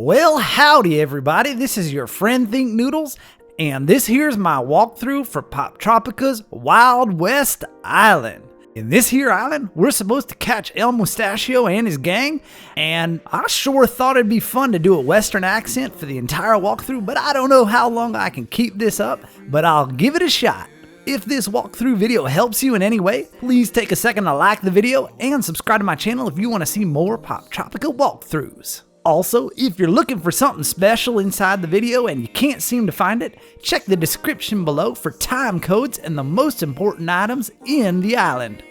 Well, howdy everybody, this is your friend Think Noodles, and this here's my walkthrough for Poptropica's Wild West Island. In this here island, we're supposed to catch El Mustachio and his gang, and I sure thought it'd be fun to do a western accent for the entire walkthrough, but I don't know how long I can keep this up, but I'll give it a shot. If this walkthrough video helps you in any way, please take a second to like the video and subscribe to my channel if you want to see more Poptropica walkthroughs. Also, if you're looking for something special inside the video and you can't seem to find it, check the description below for time codes and the most important items in the island.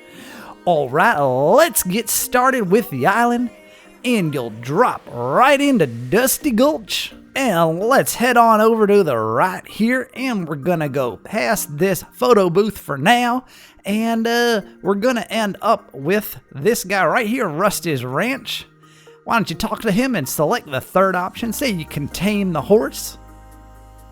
Alright, let's get started with the island, and you'll drop right into Dusty Gulch. And let's head on over to the right here, and we're gonna go past this photo booth for now, and we're gonna end up with this guy right here, Rusty's Ranch. Why don't you talk to him and select the third option, say you can tame the horse.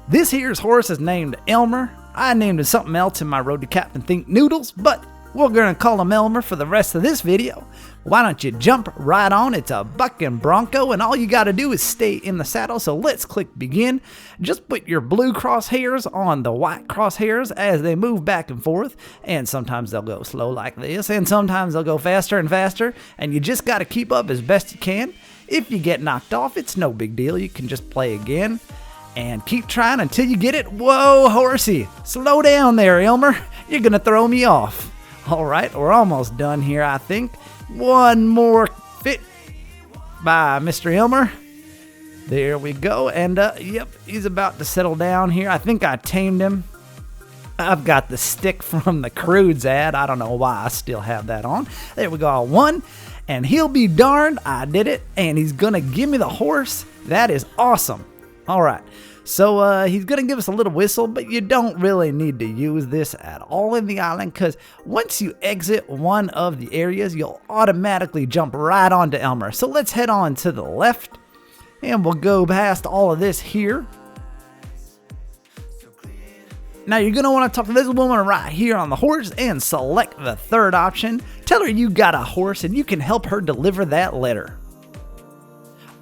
This here's horse is named Elmer. I named him something else in my Road to Captain Think Noodles, but we're gonna call him Elmer for the rest of this video. Why don't you jump right on? It's a bucking bronco, and all you gotta do is stay in the saddle. So let's click begin. Just put your blue crosshairs on the white crosshairs as they move back and forth, and sometimes they'll go slow like this, and sometimes they'll go faster and faster, and you just gotta keep up as best you can. If you get knocked off, it's no big deal. You can just play again and keep trying until you get it. Whoa, horsey, slow down there, Elmer. You're gonna throw me off. All right, we're almost done here, I think. One more fit by Mr. Elmer. There we go. And yep, he's about to settle down here. I think I tamed him. I've got the stick from the Crudes ad. I don't know why I still have that on. There we go. I won. And he'll be darned. I did it. And he's going to give me the horse. That is awesome. All right. So he's going to give us a little whistle, but you don't really need to use this at all in the island, because once you exit one of the areas, you'll automatically jump right onto Elmer. So let's head on to the left, and we'll go past all of this here. Now you're going to want to talk to this woman right here on the horse and select the third option. Tell her you got a horse and you can help her deliver that letter.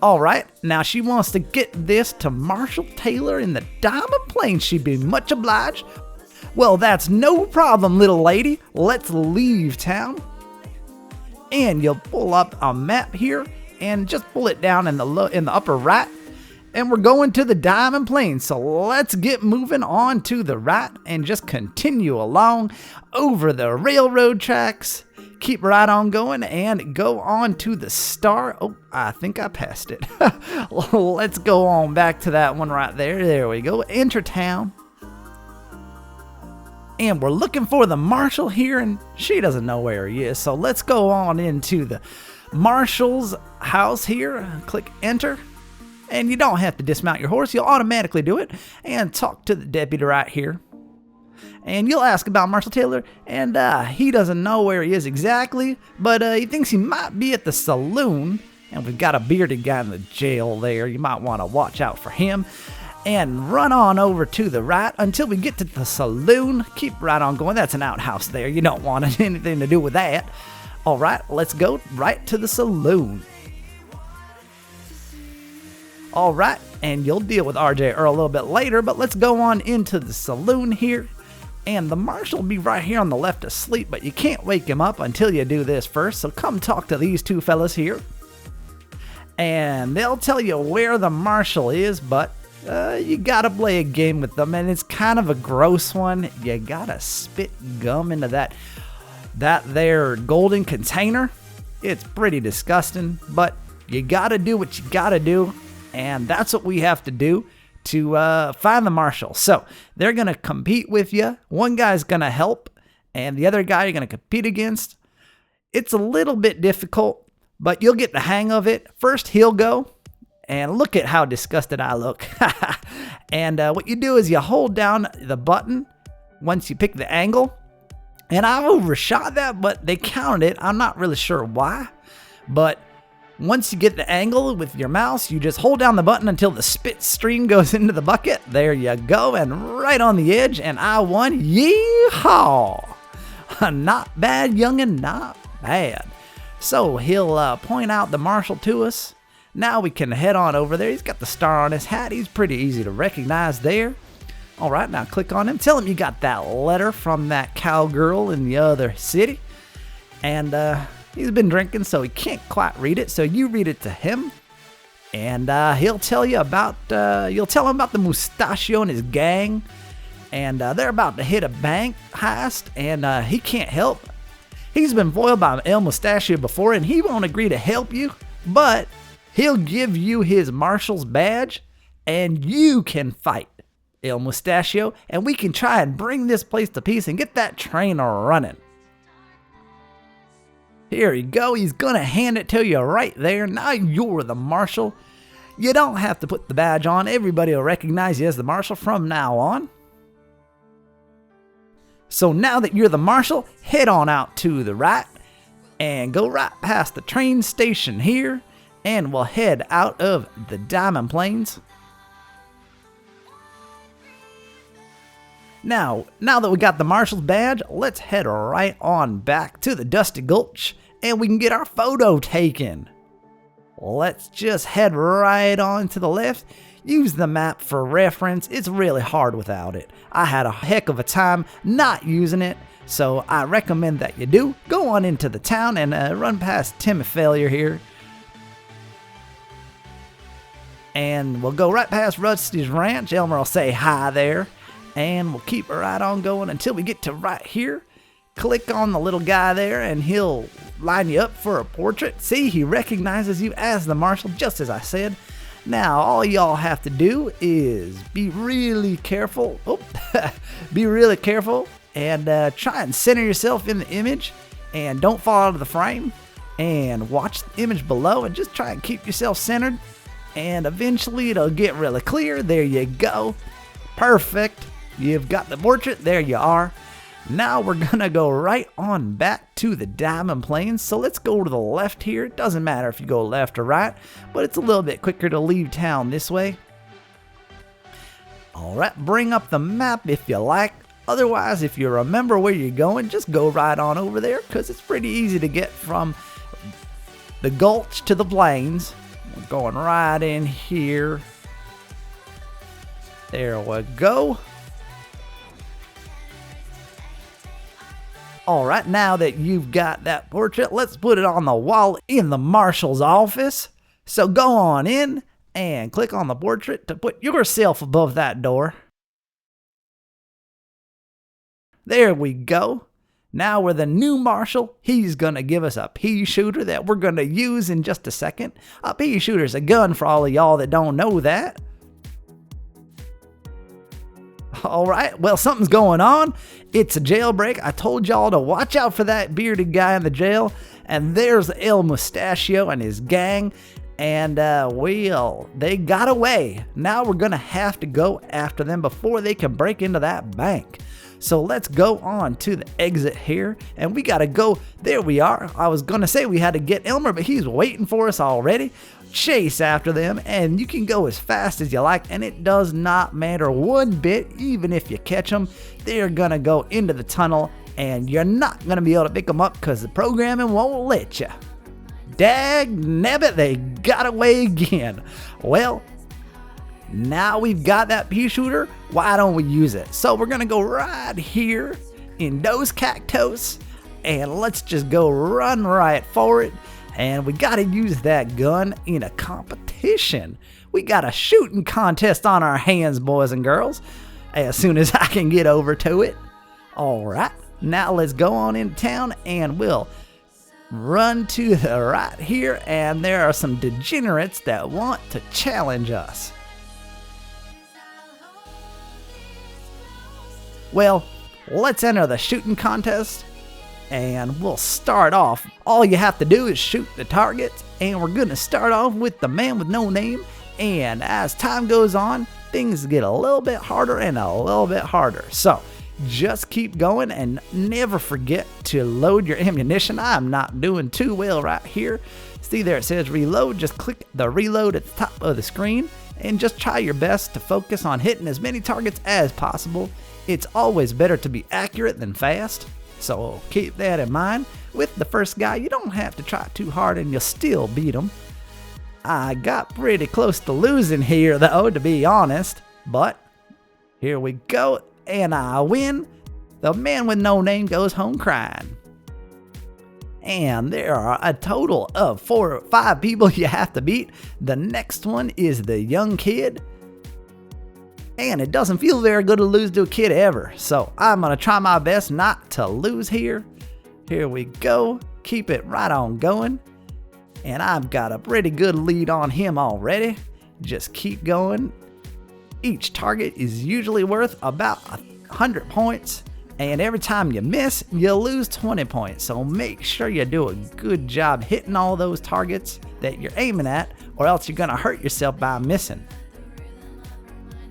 Alright, now she wants to get this to Marshall Taylor in the Diamond Plains. She'd be much obliged. Well, that's no problem, little lady. Let's leave town. And you'll pull up a map here and just pull it down in the upper right. And we're going to the Diamond Plains. So let's get moving on to the right and just continue along over the railroad tracks. Keep right on going and go on to the star. Oh, I think I passed it. Let's go on back to that one right there. There we go. Enter town. And we're looking for the marshal here, and she doesn't know where he is. So let's go on into the marshal's house here. Click enter. And you don't have to dismount your horse. You'll automatically do it. And talk to the deputy right here. And you'll ask about Marshall Taylor, and he doesn't know where he is exactly, but he thinks he might be at the Saloon, and we've got a bearded guy in the jail there. You might want to watch out for him. And run on over to the right until we get to the Saloon. Keep right on going. That's an outhouse there. You don't want anything to do with that. All right, let's go right to the Saloon. All right, and you'll deal with RJ Earl a little bit later, but let's go on into the Saloon here. And the marshal will be right here on the left asleep, but you can't wake him up until you do this first. So come talk to these two fellas here. And they'll tell you where the marshal is, but you gotta play a game with them, and it's kind of a gross one. You gotta spit gum into that there golden container. It's pretty disgusting, but you gotta do what you gotta do, and that's what we have to do to find the marshal. So they're going to compete with you. One guy's going to help, and the other guy you're going to compete against. It's a little bit difficult, but you'll get the hang of it. First, he'll go, and look at how disgusted I look. And what you do is you hold down the button once you pick the angle. And I overshot that, but they counted it. I'm not really sure why, but once you get the angle with your mouse, you just hold down the button until the spit stream goes into the bucket. There you go, and right on the edge, and I won. Yeehaw! Not bad, youngin', not bad. So he'll point out the marshal to us. Now we can head on over there. He's got the star on his hat. He's pretty easy to recognize there. All right, now click on him. Tell him you got that letter from that cowgirl in the other city. And he's been drinking, so he can't quite read it. So you read it to him. And he'll tell you about, you'll tell him about the Mustachio and his gang. And they're about to hit a bank heist, and he can't help. He's been foiled by El Mustachio before, and he won't agree to help you. But he'll give you his marshal's badge, and you can fight El Mustachio, and we can try and bring this place to peace and get that train running. Here you go. He's going to hand it to you right there. Now you're the marshal. You don't have to put the badge on. Everybody will recognize you as the marshal from now on. So now that you're the marshal, head on out to the right and go right past the train station here, and we'll head out of the Diamond Plains. Now that we got the marshal's badge, let's head right on back to the Dusty Gulch, and we can get our photo taken. Let's just head right on to the left. Use the map for reference. It's really hard without it. I had a heck of a time not using it, so I recommend that you do. Go on into the town and run past Timmy Failure here. And we'll go right past Rusty's Ranch. Elmer will say hi there. And we'll keep right on going until we get to right here. Click on the little guy there and he'll line you up for a portrait. See, he recognizes you as the marshal, just as I said. Now, all y'all have to do is be really careful. Be really careful and try and center yourself in the image. And don't fall out of the frame. And watch the image below and just try and keep yourself centered. And eventually it'll get really clear. There you go. Perfect. You've got the portrait. There you are. Now we're going to go right on back to the Diamond Plains. So let's go to the left here. It doesn't matter if you go left or right, but it's a little bit quicker to leave town this way. All right, bring up the map if you like. Otherwise, if you remember where you're going, just go right on over there because it's pretty easy to get from the Gulch to the Plains. We're going right in here. There we go. Alright, now that you've got that portrait, let's put it on the wall in the marshal's office. So go on in and click on the portrait to put yourself above that door. There we go. Now we're the new marshal. He's going to give us a pea shooter that we're going to use in just a second. A pea shooter's a gun for all of y'all that don't know that. Alright, well, something's going on. It's a jailbreak. I told y'all to watch out for that bearded guy in the jail. And there's El Mustachio and his gang. And, well, they got away. Now we're going to have to go after them before they can break into that bank. So let's go on to the exit here. And we got to go. There we are. I was going to say we had to get Elmer, but he's waiting for us already. Chase after them, and you can go as fast as you like, and it does not matter one bit. Even if you catch them, they're gonna go into the tunnel, and you're not gonna be able to pick them up because the programming won't let you. Dag nabbit, they got away again. Well, now we've got that pea shooter. Why don't we use it? So we're gonna go right here in Dos Cactos, and let's just go run right for it. And we gotta use that gun in a competition. We got a shooting contest on our hands, boys and girls, as soon as I can get over to it. Alright, now let's go on in town and we'll run to the right here. And there are some degenerates that want to challenge us. Well, let's enter the shooting contest. And we'll start off. All you have to do is shoot the targets. And we're going to start off with the man with no name. And as time goes on, things get a little bit harder and a little bit harder. So just keep going and never forget to load your ammunition. I'm not doing too well right here. See there it says reload. Just click the reload at the top of the screen. And just try your best to focus on hitting as many targets as possible. It's always better to be accurate than fast. So keep that in mind. With the first guy, you don't have to try too hard and you'll still beat him. I got pretty close to losing here, though, to be honest. But here we go, and I win. The man with no name goes home crying. And there are a total of 4 or 5 people you have to beat. The next one is the young kid. And it doesn't feel very good to lose to a kid ever. So I'm going to try my best not to lose here. Here we go. Keep it right on going. And I've got a pretty good lead on him already. Just keep going. Each target is usually worth about 100 points. And every time you miss, you lose 20 points. So make sure you do a good job hitting all those targets that you're aiming at, or else you're going to hurt yourself by missing.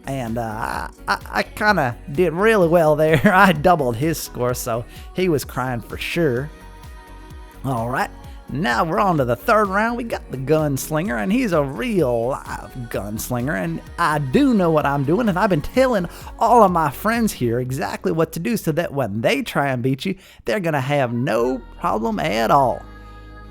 And I kind of did really well there. I doubled his score, so he was crying for sure. All right, now we're on to the third round. We got the Gunslinger, and he's a real live gunslinger, and I do know what I'm doing, and I've been telling all of my friends here exactly what to do so that when they try and beat you, they're going to have no problem at all.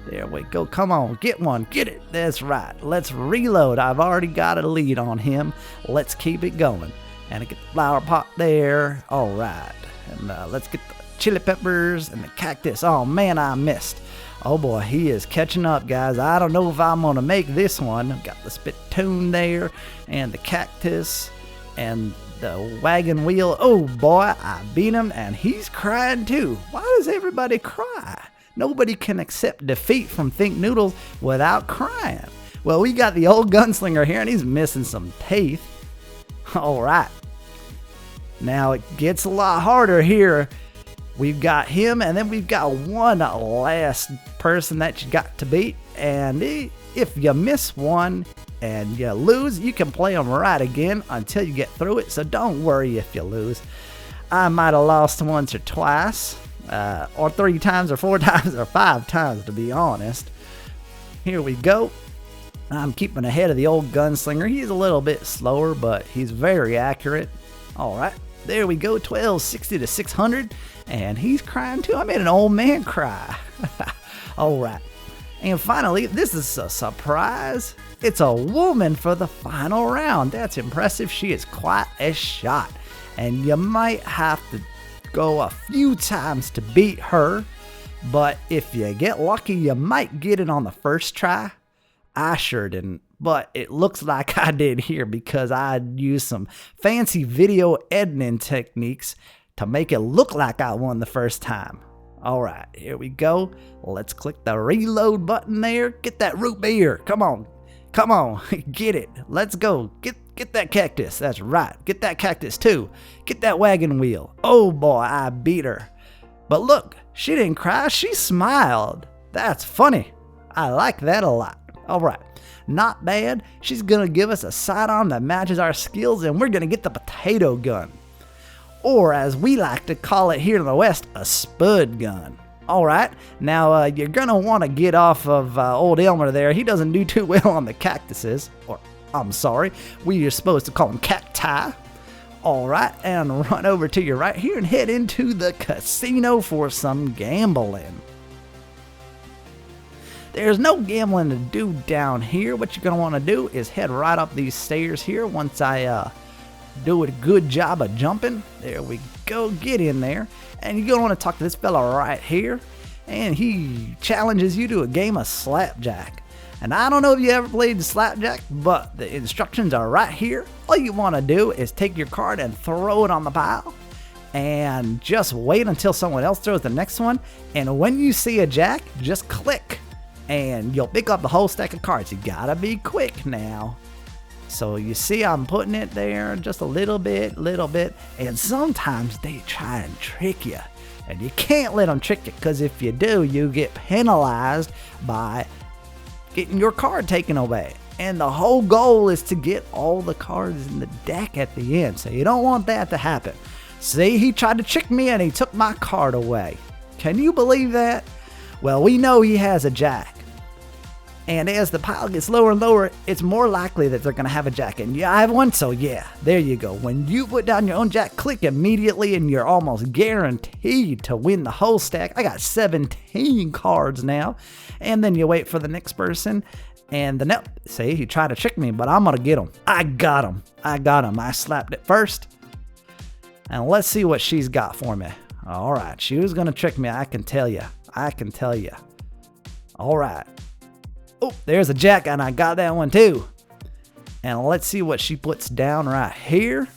There we go. Come on, get one. Get it. That's right. Let's reload. I've already got a lead on him. Let's keep it going. And I get the flower pot there. All right. And let's get the chili peppers and the cactus. Oh, man, I missed. Oh, boy, he is catching up, guys. I don't know if I'm going to make this one. I've got the spittoon there and the cactus and the wagon wheel. Oh, boy, I beat him, and he's crying, too. Why does everybody cry? Nobody can accept defeat from Think Noodles without crying. Well, we got the old Gunslinger here, and he's missing some teeth. All right. Now it gets a lot harder here. We've got him, and then we've got one last person that you got to beat. And if you miss one and you lose, you can play them right again until you get through it. So don't worry if you lose. I might have lost once or twice. Or 3 times or 4 times or 5 times, to be honest. Here we go. I'm keeping ahead of the old Gunslinger. He's a little bit slower, but he's very accurate. All right, there we go. 1260 to 600, and he's crying too. I made an old man cry. All right, and finally, this is a surprise. It's a woman for the final round. That's impressive. She is quite a shot, and you might have to go a few times to beat her, but if you get lucky, you might get it on the first try. I sure didn't, but it looks like I did here because I used some fancy video editing techniques to make it look like I won the first time. All right, here we go. Let's click the reload button there. Get that root beer. Come on, get it. Let's go. Get that cactus. That's right. Get that cactus too. Get that wagon wheel. Oh boy, I beat her. But look, she didn't cry. She smiled. That's funny. I like that a lot. All right. Not bad. She's going to give us a sidearm that matches our skills, and we're going to get the potato gun. Or as we like to call it here in the West, a spud gun. All right. Now, you're going to want to get off of old Elmer there. He doesn't do too well on the cactuses. Or I'm sorry, we are supposed to call them cacti. All right, and run over to your right here and head into the casino for some gambling. There's no gambling to do down here. What you're going to want to do is head right up these stairs here once I do a good job of jumping. There we go, get in there. And you're going to want to talk to this fella right here, and he challenges you to a game of slapjack. And I don't know if you ever played the slapjack, but the instructions are right here. All you want to do is take your card and throw it on the pile, and just wait until someone else throws the next one. And when you see a jack, just click, and you'll pick up the whole stack of cards. You gotta be quick now. So you see I'm putting it there just a little bit, and sometimes they try and trick you. And you can't let them trick you, because if you do, you get penalized by getting your card taken away. And the whole goal is to get all the cards in the deck at the end, so you don't want that to happen. See, he tried to trick me and he took my card away. Can you believe that? Well, we know he has a jack. And as the pile gets lower and lower, it's more likely that they're going to have a jack. And yeah, I have one, so yeah, there you go. When you put down your own jack, click immediately, and you're almost guaranteed to win the whole stack. I got 17 cards now. And then you wait for the next person And the nope, see, he tried to trick me, but I'm going to get him. I got him. I slapped it first. And let's see what she's got for me. All right, she was going to trick me. I can tell you. All right. Oh, there's a jack, and I got that one too. And let's see what she puts down right here.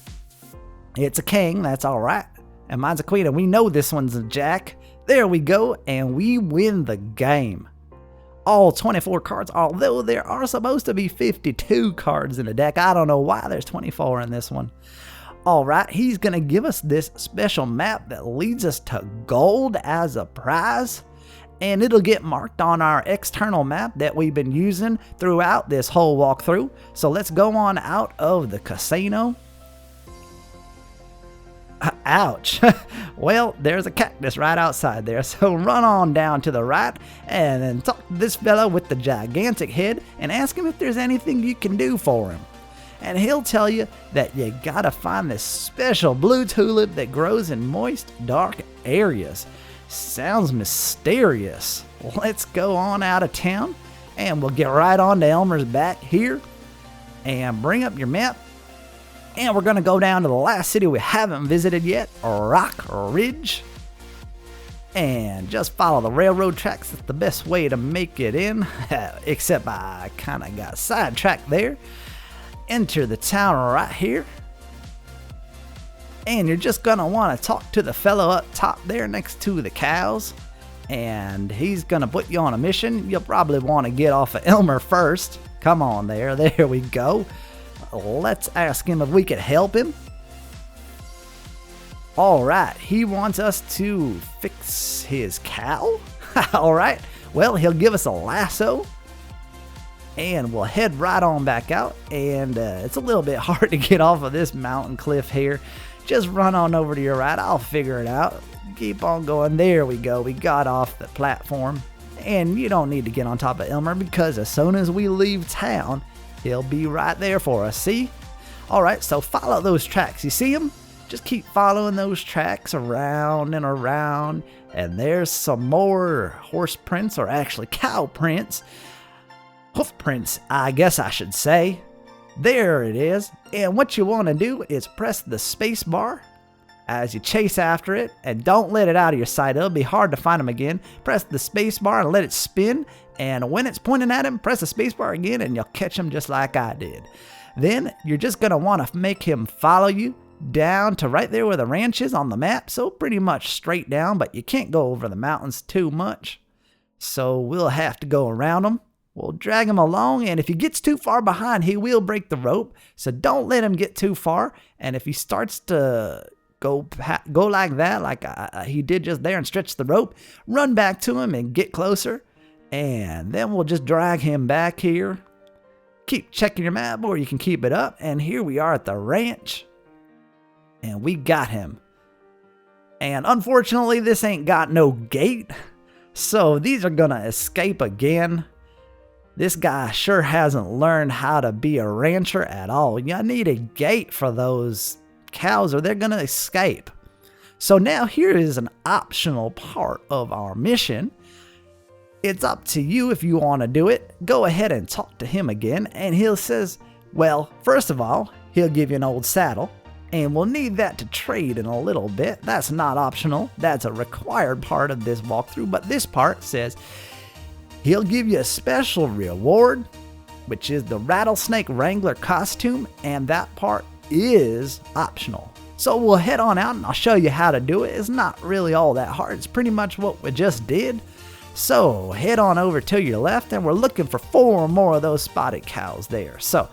It's a king. That's all right. And mine's a queen, and we know this one's a jack. There we go, and we win the game. All 24 cards, although there are supposed to be 52 cards in the deck. I don't know why there's 24 in this one. All right, he's going to give us this special map that leads us to gold as a prize. And it'll get marked on our external map that we've been using throughout this whole walkthrough. So let's go on out of the casino. Ouch. Well, there's a cactus right outside there. So run on down to the right and then talk to this fellow with the gigantic head and ask him if there's anything you can do for him. And he'll tell you that you gotta find this special blue tulip that grows in moist, dark areas. Sounds mysterious. Let's go on out of town and we'll get right on to Elmer's back here and bring up your map. And we're going to go down to the last city we haven't visited yet, Rock Ridge. And just follow the railroad tracks. That's the best way to make it in. Except I kind of got sidetracked there. Enter the town right here. And you're just going to want to talk to the fellow up top there next to the cows. And he's going to put you on a mission. You'll probably want to get off of Elmer first. Come on there. There we go. Let's ask him if we could help him. All right. He wants us to fix his cow. All right. Well, he'll give us a lasso. And we'll head right on back out. And it's a little bit hard to get off of this mountain cliff here. Just run on over to your right. I'll figure it out. Keep on going. There we go. We got off the platform. And you don't need to get on top of Elmer because as soon as we leave town, he'll be right there for us. See? All right. So follow those tracks. You see them? Just keep following those tracks around and around. And there's some more horse prints, or actually cow prints. Hoof prints, I guess I should say. There it is. And what you want to do is press the space bar as you chase after it, and don't let it out of your sight. It'll be hard to find him again. Press the space bar and let it spin, and when it's pointing at him, press the space bar again and you'll catch him just like I did. Then you're just going to want to make him follow you down to right there where the ranch is on the map. So pretty much straight down, but you can't go over the mountains too much. So we'll have to go around them. We'll drag him along, and if he gets too far behind, he will break the rope. So don't let him get too far. And if he starts to go like that, like he did just there, and stretch the rope, run back to him and get closer. And then we'll just drag him back here. Keep checking your map, or you can keep it up. And here we are at the ranch. And we got him. And unfortunately, this ain't got no gate. So these are going to escape again. This guy sure hasn't learned how to be a rancher at all. You need a gate for those cows or they're going to escape. So now here is an optional part of our mission. It's up to you if you want to do it. Go ahead and talk to him again. And he says, well, first of all, he'll give you an old saddle. And we'll need that to trade in a little bit. That's not optional. That's a required part of this walkthrough. But this part says he'll give you a special reward, which is the Rattlesnake Wrangler costume. And that part is optional. So we'll head on out and I'll show you how to do it. It's not really all that hard. It's pretty much what we just did. So head on over to your left and we're looking for 4 more of those spotted cows there. So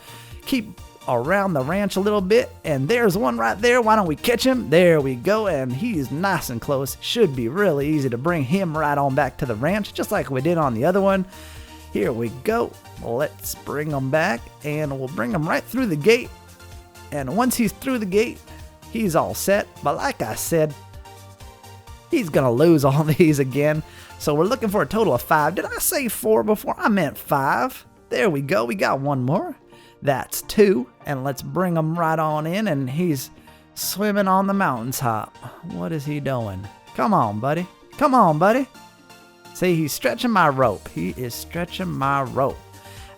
keep around the ranch a little bit, and there's one right there. Why don't we catch him? There we go, and he's nice and close. Should be really easy to bring him right on back to the ranch, just like we did on the other one. Here we go. Let's bring him back, and we'll bring him right through the gate. And once he's through the gate, he's all set. But like I said, he's gonna lose all these again. So we're looking for a total of 5. Did I say 4 before? I meant 5. There we go. We got one more. That's 2, and let's bring him right on in, and he's swimming on the mountaintop. What is he doing? Come on, buddy. Come on, buddy. See, he's stretching my rope. He is stretching my rope.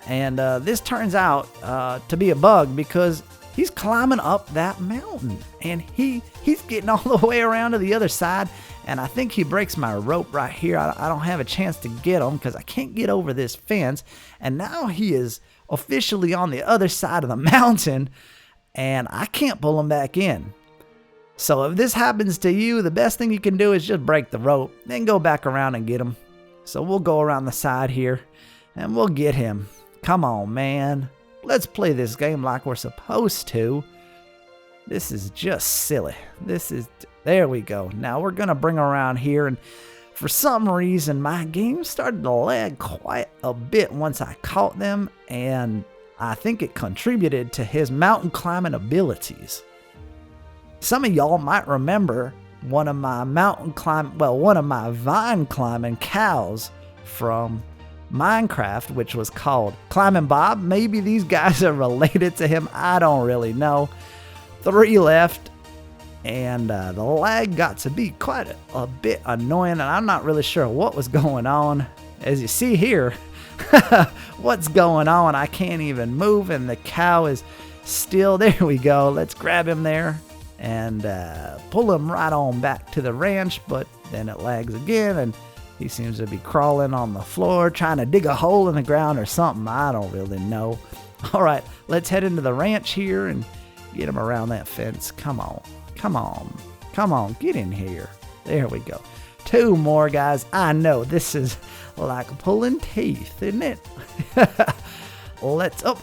And this turns out to be a bug because he's climbing up that mountain. And he's getting all the way around to the other side. And I think he breaks my rope right here. I don't have a chance to get him because I can't get over this fence. And now he is officially on the other side of the mountain. And I can't pull him back in. So if this happens to you, the best thing you can do is just break the rope. Then go back around and get him. So we'll go around the side here. And we'll get him. Come on, man. Let's play this game like we're supposed to. This is just silly. There we go. Now we're going to bring around here. And for some reason, my game started to lag quite a bit once I caught them. And I think it contributed to his mountain climbing abilities. Some of y'all might remember one of my vine climbing cows from Minecraft, which was called Climbing Bob. Maybe these guys are related to him. I don't really know. 3 left, and the lag got to be quite a bit annoying, and I'm not really sure what was going on. As you see here, what's going on? I can't even move, and the cow is still there. We go. Let's grab him there and pull him right on back to the ranch, but then it lags again, and he seems to be crawling on the floor, trying to dig a hole in the ground or something. I don't really know. All right, let's head into the ranch here and get him around that fence. Come on, come on, come on, get in here. There we go. 2 more, guys. I know, this is like pulling teeth, isn't it?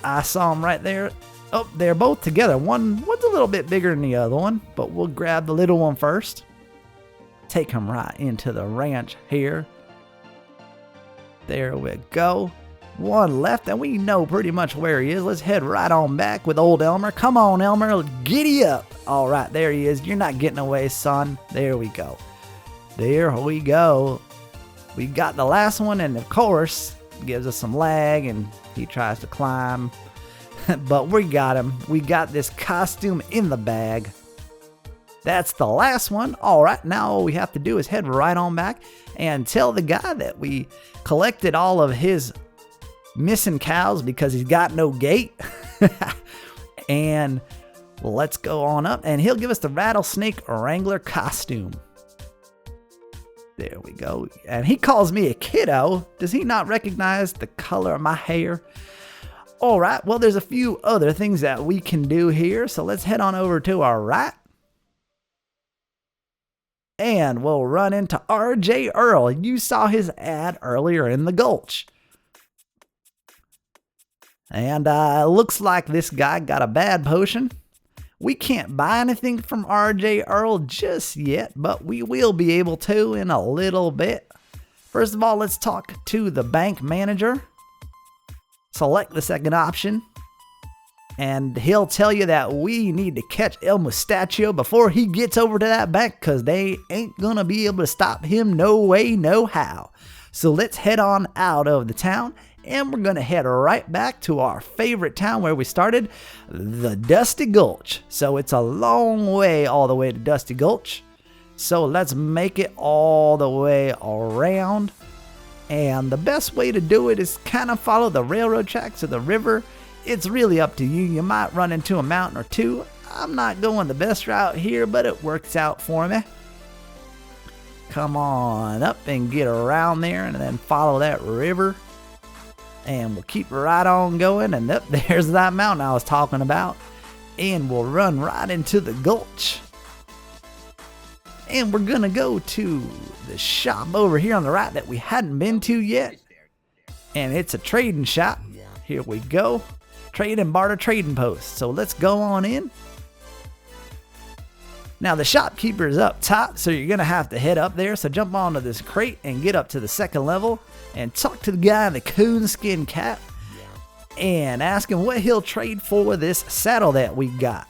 I saw him right there. Oh, they're both together. One's a little bit bigger than the other one, but we'll grab the little one first. Take him right into the ranch here. There we go. 1 left, and we know pretty much where he is. Let's head right on back with old Elmer. Come on, Elmer, giddy up. All right, there he is. You're not getting away, son. There we go. There we go. We got the last one, and of course, gives us some lag, and he tries to climb. But we got him. We got this costume in the bag. That's the last one. All right, now all we have to do is head right on back and tell the guy that we collected all of his missing cows because he's got no gate. And let's go on up, and he'll give us the Rattlesnake Wrangler costume. There we go. And he calls me a kiddo. Does he not recognize the color of my hair? All right, well, there's a few other things that we can do here. So let's head on over to our right. And we'll run into RJ Earl. You saw his ad earlier in the Gulch. And looks like this guy got a bad potion. We can't buy anything from RJ Earl just yet, but we will be able to in a little bit. First of all, let's talk to the bank manager. Select the second option, and he'll tell you that we need to catch El Mustachio before he gets over to that bank, because they ain't gonna be able to stop him no way, no how. So let's head on out of the town, and we're gonna head right back to our favorite town where we started, the Dusty Gulch. So it's a long way all the way to Dusty Gulch. So let's make it all the way around. And the best way to do it is kind of follow the railroad tracks or the river. It's really up to you. You might run into a mountain or two. I'm not going the best route here, but it works out for me. Come on up and get around there and then follow that river. And we'll keep right on going. And up there's that mountain I was talking about. And we'll run right into the Gulch. And we're going to go to the shop over here on the right that we hadn't been to yet. And it's a trading shop. Here we go. Trade and barter trading post. So let's go on in. Now the shopkeeper is up top, so you're going to have to head up there. So jump onto this crate and get up to the 2nd level. And talk to the guy in the coonskin cap. And ask him what he'll trade for this saddle that we got.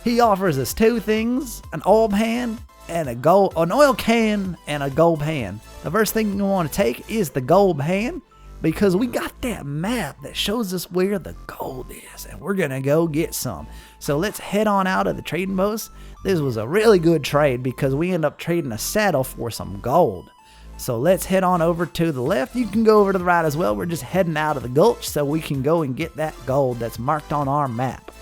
He offers us 2 things, an oil pan and an oil can and a gold pan. The first thing you want to take is the gold pan, because we got that map that shows us where the gold is, and we're going to go get some. So let's head on out of the trading post. This was a really good trade because we end up trading a saddle for some gold. So let's head on over to the left. You can go over to the right as well. We're just heading out of the Gulch so we can go and get that gold that's marked on our map.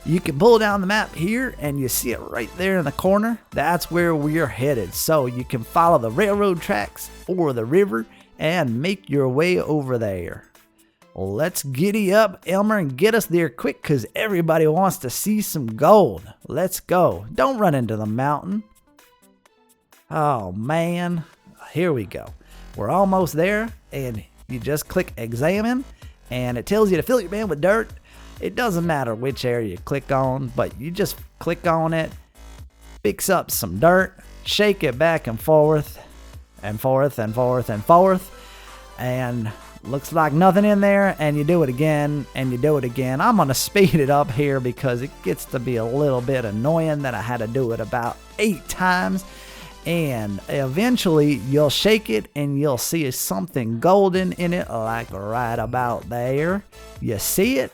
You can pull down the map here and you see it right there in the corner. That's where we're headed. So you can follow the railroad tracks or the river and make your way over there. Let's giddy up, Elmer, and get us there quick because everybody wants to see some gold. Let's go. Don't run into the mountain. Oh, man. Here we go. We're almost there, and you just click examine, and it tells you to fill your bin with dirt. It doesn't matter which area you click on, but you just click on it, picks up some dirt, shake it back and forth, and forth, and forth, and forth, and looks like nothing in there, and you do it again, and you do it again. I'm going to speed it up here because it gets to be a little bit annoying that I had to do it about 8 times. And eventually you'll shake it and you'll see something golden in it, like right about there. You see it?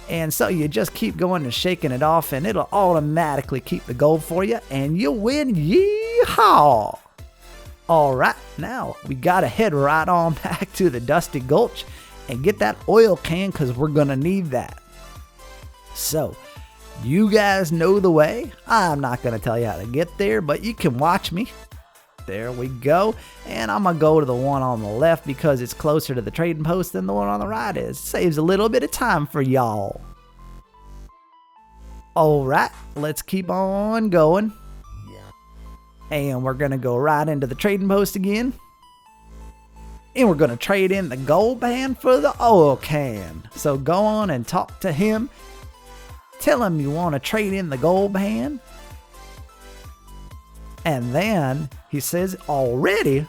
And so you just keep going and shaking it off, and it'll automatically keep the gold for you, and you'll win. Yeehaw! Alright, now we gotta head right on back to the Dusty Gulch and get that oil can because we're gonna need that. So, you guys know the way. I'm not going to tell you how to get there, but you can watch me. There we go. And I'm going to go to the one on the left because it's closer to the trading post than the one on the right is. Saves a little bit of time for y'all. Alright, let's keep on going. And we're going to go right into the trading post again. And we're going to trade in the gold pan for the oil can. So go on and talk to him. Tell him you want to trade in the gold pan. And then he says, already?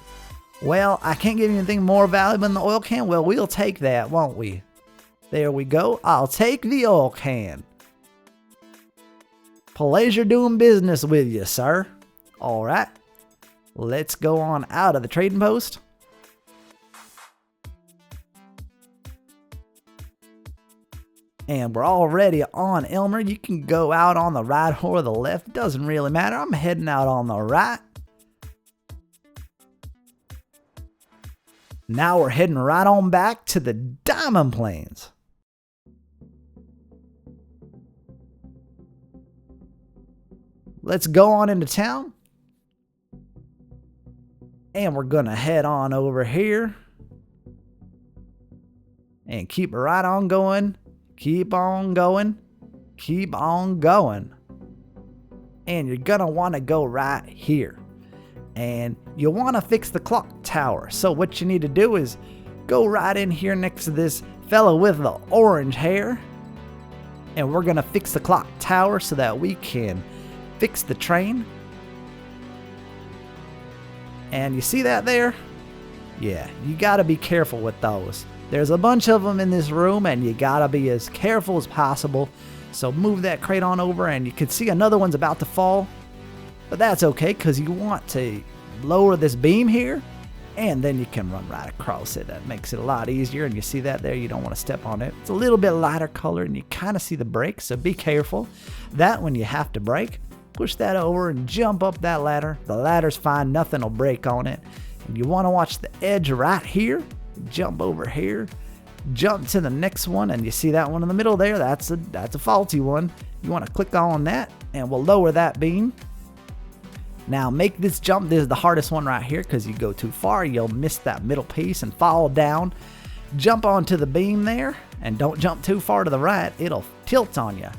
Well, I can't give you anything more valuable than the oil can. Well, we'll take that, won't we? There we go. I'll take the oil can. Pleasure doing business with you, sir. All right. Let's go on out of the trading post. And we're already on Elmer. You can go out on the right or the left. Doesn't really matter. I'm heading out on the right. Now we're heading right on back to the Diamond Plains. Let's go on into town. And we're going to head on over here. And keep right on going. Keep on going. Keep on going. And you're going to want to go right here. And you want to fix the clock tower. So what you need to do is go right in here next to this fellow with the orange hair. And we're going to fix the clock tower so that we can fix the train. And you see that there? Yeah, you got to be careful with those. There's a bunch of them in this room, and you gotta be as careful as possible. So move that crate on over, and you can see another one's about to fall. But that's okay, because you want to lower this beam here, and then you can run right across it. That makes it a lot easier, and you see that there? You don't want to step on it. It's a little bit lighter color, and you kind of see the brakes, so be careful. That when you have to brake, push that over and jump up that ladder. The ladder's fine, nothing will break on it. And you want to watch the edge right here. Jump over here, jump to the next one, and you see that one in the middle there? That's a faulty one. You want to click on that, and we'll lower that beam. Now make this jump. This is the hardest one right here because you go too far, you'll miss that middle piece and fall down. Jump onto the beam there, and don't jump too far to the right. It'll tilt on you.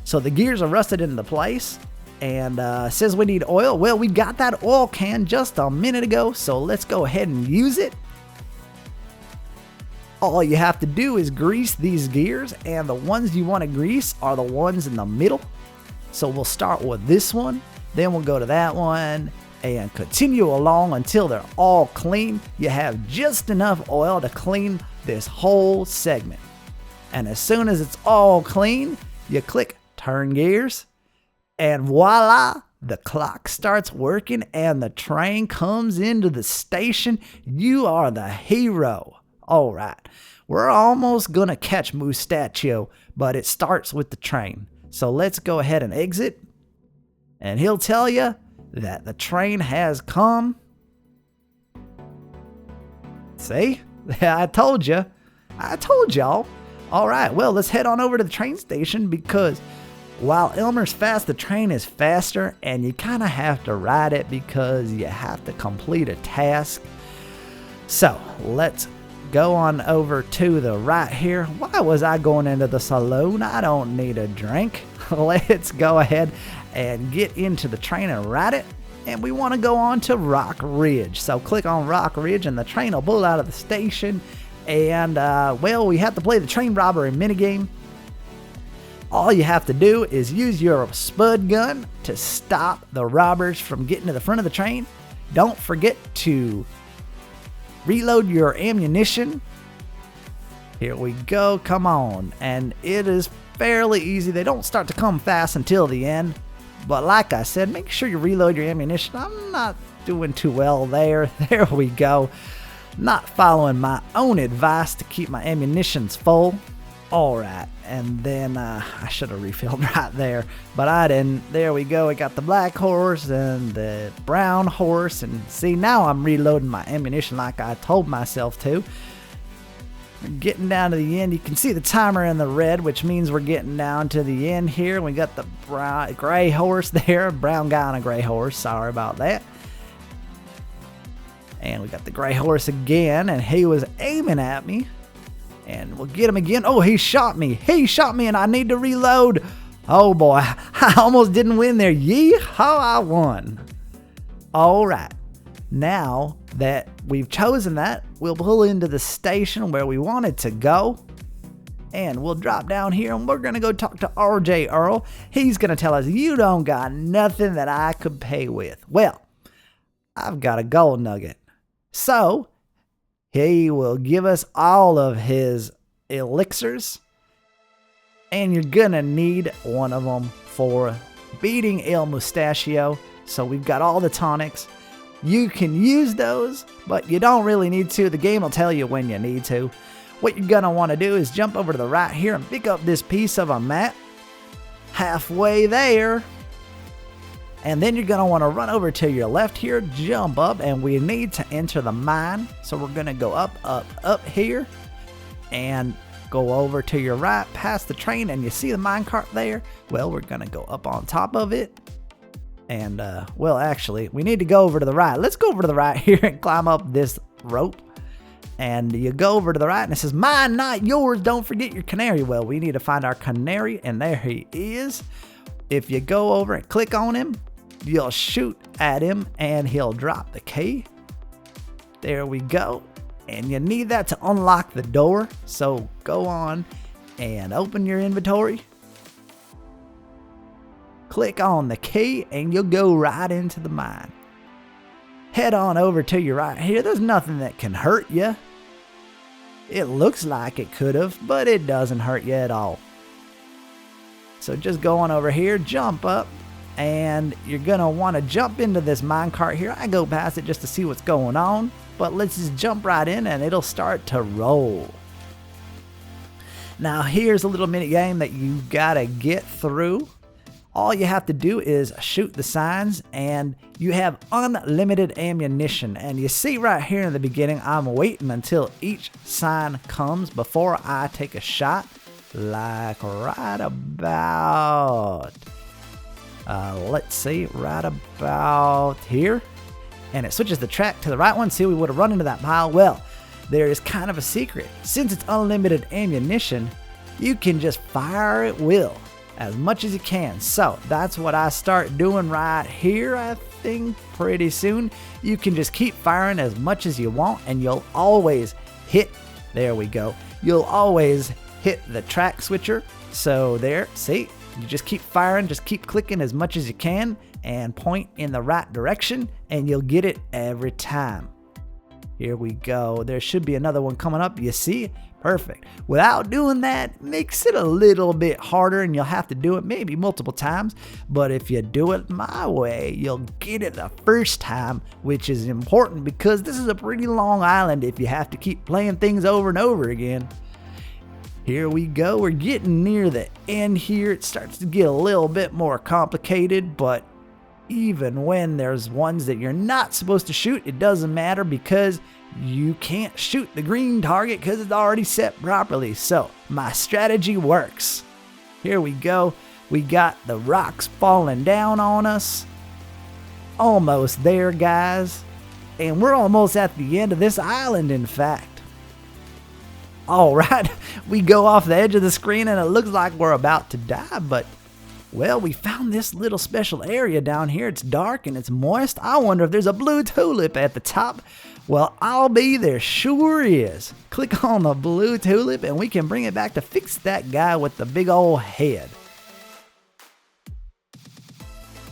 So the gears are rusted into place, and says we need oil. Well, we got that oil can just a minute ago, so let's go ahead and use it. All you have to do is grease these gears, and the ones you want to grease are the ones in the middle. So we'll start with this one, then we'll go to that one, and continue along until they're all clean. You have just enough oil to clean this whole segment. And as soon as it's all clean, you click turn gears, and voila, the clock starts working and the train comes into the station. You are the hero. All right, we're almost going to catch Mustachio, but it starts with the train. So let's go ahead and exit, and he'll tell you that the train has come See? I told you. I told y'all. All right, well, let's head on over to the train station because while Elmer's fast, the train is faster, and you kind of have to ride it because you have to complete a task. So let's go on over to the right here. Why was I going into the saloon? I don't need a drink. Let's go ahead and get into the train and ride it. And we want to go on to Rock Ridge. So click on Rock Ridge and the train will pull out of the station. And, well, we have to play the train robbery minigame. All you have to do is use your spud gun to stop the robbers from getting to the front of the train. Don't forget to reload your ammunition. Here we go. Come on. And it is fairly easy. They don't start to come fast until the end. But like I said, make sure you reload your ammunition. I'm not doing too well there. There we go. Not following my own advice to keep my ammunitions full. Alright, and then I should have refilled right there, but I didn't. There we go. I got the black horse and the brown horse, and see, now I'm reloading my ammunition like I told myself to. Getting down to the end, you can see the timer in the red, which means we're getting down to the end here. We got the gray horse there, brown guy on a gray horse, sorry about that. And we got the gray horse again, and he was aiming at me. And we'll get him again. Oh, he shot me. He shot me, and I need to reload. Oh, boy. I almost didn't win there. Yee-haw, I won. All right. Now that we've chosen that, we'll pull into the station where we wanted to go. And we'll drop down here, and we're going to go talk to RJ Earl. He's going to tell us, you don't got nothing that I could pay with. Well, I've got a gold nugget. So he will give us all of his elixirs, and you're gonna need one of them for beating El Mustachio. So we've got all the tonics. You can use those, but you don't really need to. The game will tell you when you need to. What you're gonna want to do is jump over to the right here and pick up this piece of a map. Halfway there. And then you're going to want to run over to your left here, jump up, and we need to enter the mine. So we're going to go up here, and go over to your right, past the train, and you see the minecart there? Well, we're going to go up on top of it. And, well, actually, we need to go over to the right. Let's go over to the right here and climb up this rope. And you go over to the right, and it says, mine, not yours. Don't forget your canary. Well, we need to find our canary, and there he is. If you go over and click on him, you'll shoot at him and he'll drop the key. There we go. And you need that to unlock the door. So go on and open your inventory. Click on the key and you'll go right into the mine. Head on over to your right here. There's nothing that can hurt you. It looks like it could have, but it doesn't hurt you at all. So just go on over here, jump up, and you're going to want to jump into this minecart here. I go past it just to see what's going on, but let's just jump right in and it'll start to roll. Now here's a little mini game that you got to get through. All you have to do is shoot the signs, and you have unlimited ammunition. And you see right here in the beginning, I'm waiting until each sign comes before I take a shot. Like right about, let's see, right about here. And it switches the track to the right one. See, we would have run into that pile. Well, there is kind of a secret. Since it's unlimited ammunition, you can just fire at will as much as you can. So that's what I start doing right here. I think pretty soon you can just keep firing as much as you want, and you'll always hit. There we go. You'll always hit the track switcher. So there, see, you just keep firing, just keep clicking as much as you can and point in the right direction, and you'll get it every time. Here we go. There should be another one coming up. You see? Perfect. Without doing that, makes it a little bit harder, and you'll have to do it maybe multiple times. But if you do it my way, you'll get it the first time, which is important because this is a pretty long island if you have to keep playing things over and over again. Here we go. We're getting near the end here. It starts to get a little bit more complicated, but Even when there's ones that you're not supposed to shoot, it doesn't matter because you can't shoot the green target because it's already set properly. So my strategy works. Here we go. We got the rocks falling down on us. Almost there, guys. And we're almost at the end of this island, in fact. Alright, we go off the edge of the screen and it looks like we're about to die, but well, we found this little special area down here. It's dark and it's moist. I wonder if there's a blue tulip at the top. Well, I'll be there. Sure is. Click on the blue tulip and we can bring it back to fix that guy with the big old head.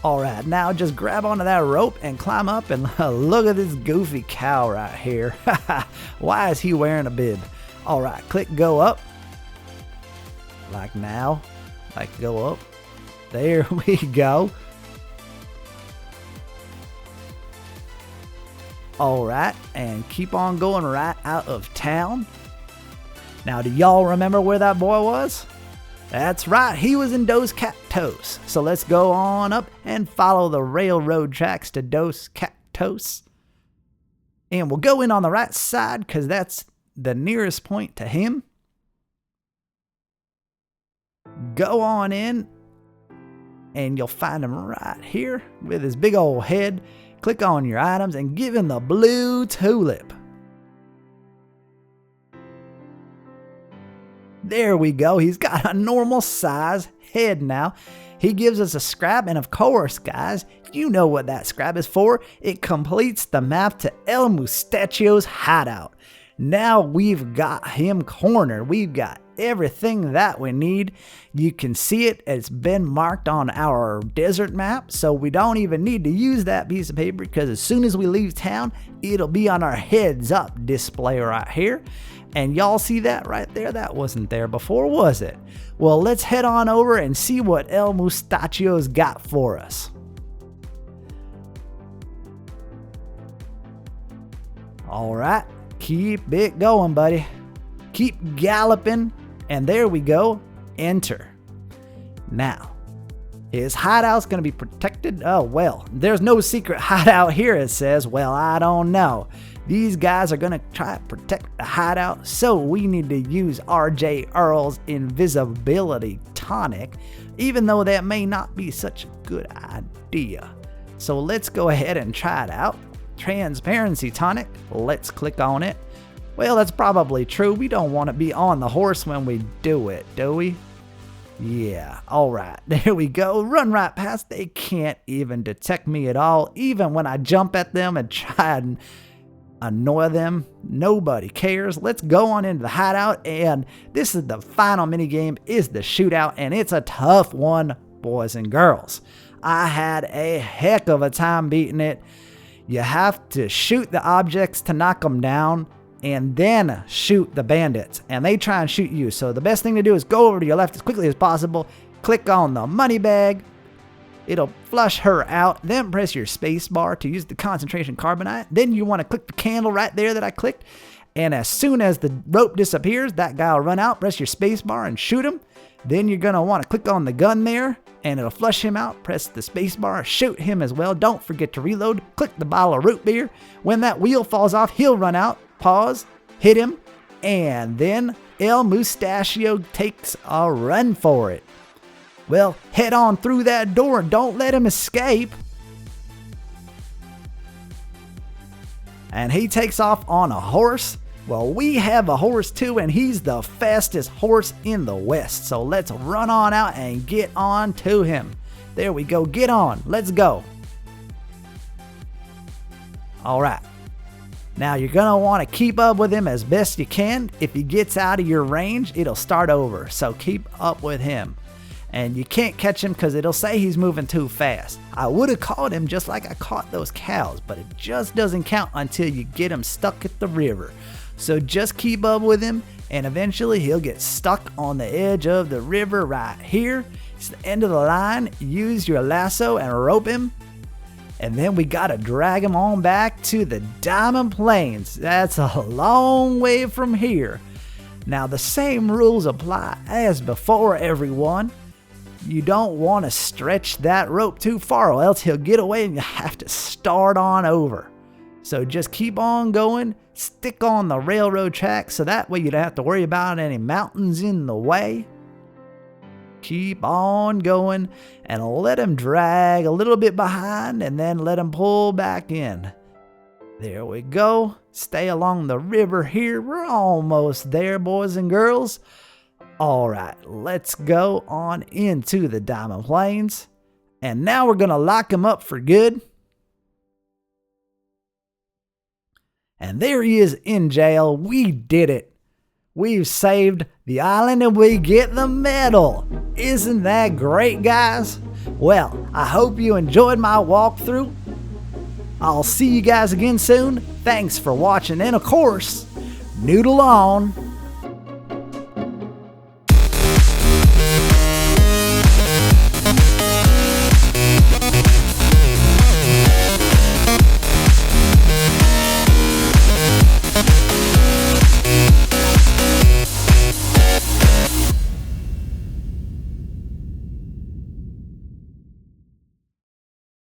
Alright, now just grab onto that rope and climb up and look at this goofy cow right here. Why is he wearing a bib? Alright, click go up. Like now. Like go up. There we go. Alright, and keep on going right out of town. Now, do y'all remember where that boy was? That's right, he was in Dos Cactos. So let's go on up and follow the railroad tracks to Dos Cactos. And we'll go in on the right side because that's the nearest point to him. Go on in. And you'll find him right here with his big old head. Click on your items and give him the blue tulip. There we go. He's got a normal size head now. He gives us a scrap, and of course, guys, you know what that scrap is for. It completes the map to El Mustachio's hideout. Now we've got him cornered. We've got everything that we need. You can see it. It's been marked on our desert map, so we don't even need to use that piece of paper because as soon as we leave town, it'll be on our heads up display right here. And y'all see that right there? That wasn't there before, was it? Well, let's head on over and see what El Mustachio's got for us. All right. Keep it going, buddy. Keep galloping. And there we go. Enter. Now, his hideout's going to be protected. Oh, well, there's no secret hideout here, it says. Well, I don't know. These guys are going to try to protect the hideout, so we need to use RJ Earl's Invisibility Tonic, even though that may not be such a good idea. So let's go ahead and try it out. Transparency Tonic. Let's click on it. Well, that's probably true. We don't want to be on the horse when we do it, do we? Yeah, alright, there we go. Run right past. They can't even detect me at all. Even when I jump at them and try and annoy them, nobody cares. Let's go on into the hideout, and this is the final minigame, is the shootout, and it's a tough one, boys and girls. I had a heck of a time beating it. You have to shoot the objects to knock them down, and then shoot the bandits, and they try and shoot you. So the best thing to do is go over to your left as quickly as possible, click on the money bag, it'll flush her out, then press your space bar to use the concentration carbonite. Then you want to click the candle right there that I clicked, and as soon as the rope disappears, that guy will run out, press your space bar and shoot him. Then you're going to want to click on the gun there, and it'll flush him out, press the space bar, shoot him as well. Don't forget to reload, click the bottle of root beer. When that wheel falls off, he'll run out, pause, hit him, and then El Mustachio takes a run for it. Well, head on through that door and don't let him escape. And he takes off on a horse. Well, we have a horse too, and he's the fastest horse in the West. So let's run on out and get on to him. There we go. Get on. Let's go. All right. Now you're going to want to keep up with him as best you can. If he gets out of your range, it'll start over. So keep up with him. And you can't catch him because it'll say he's moving too fast. I would have caught him just like I caught those cows, but it just doesn't count until you get him stuck at the river. So just keep up with him, and eventually he'll get stuck on the edge of the river right here. It's the end of the line. Use your lasso and rope him. And then we gotta drag him on back to the Diamond Plains. That's a long way from here. Now the same rules apply as before, everyone. You don't want to stretch that rope too far, or else he'll get away and you have to start on over. So just keep on going, stick on the railroad track so that way you don't have to worry about any mountains in the way. Keep on going and let him drag a little bit behind and then let him pull back in. There we go. Stay along the river here. We're almost there, boys and girls. All right, let's go on into the Diamond Plains. And now we're going to lock him up for good. And there he is in jail. We did it. We've saved the island and we get the medal. Isn't that great, guys? Well, I hope you enjoyed my walkthrough. I'll see you guys again soon. Thanks for watching, and of course, noodle on.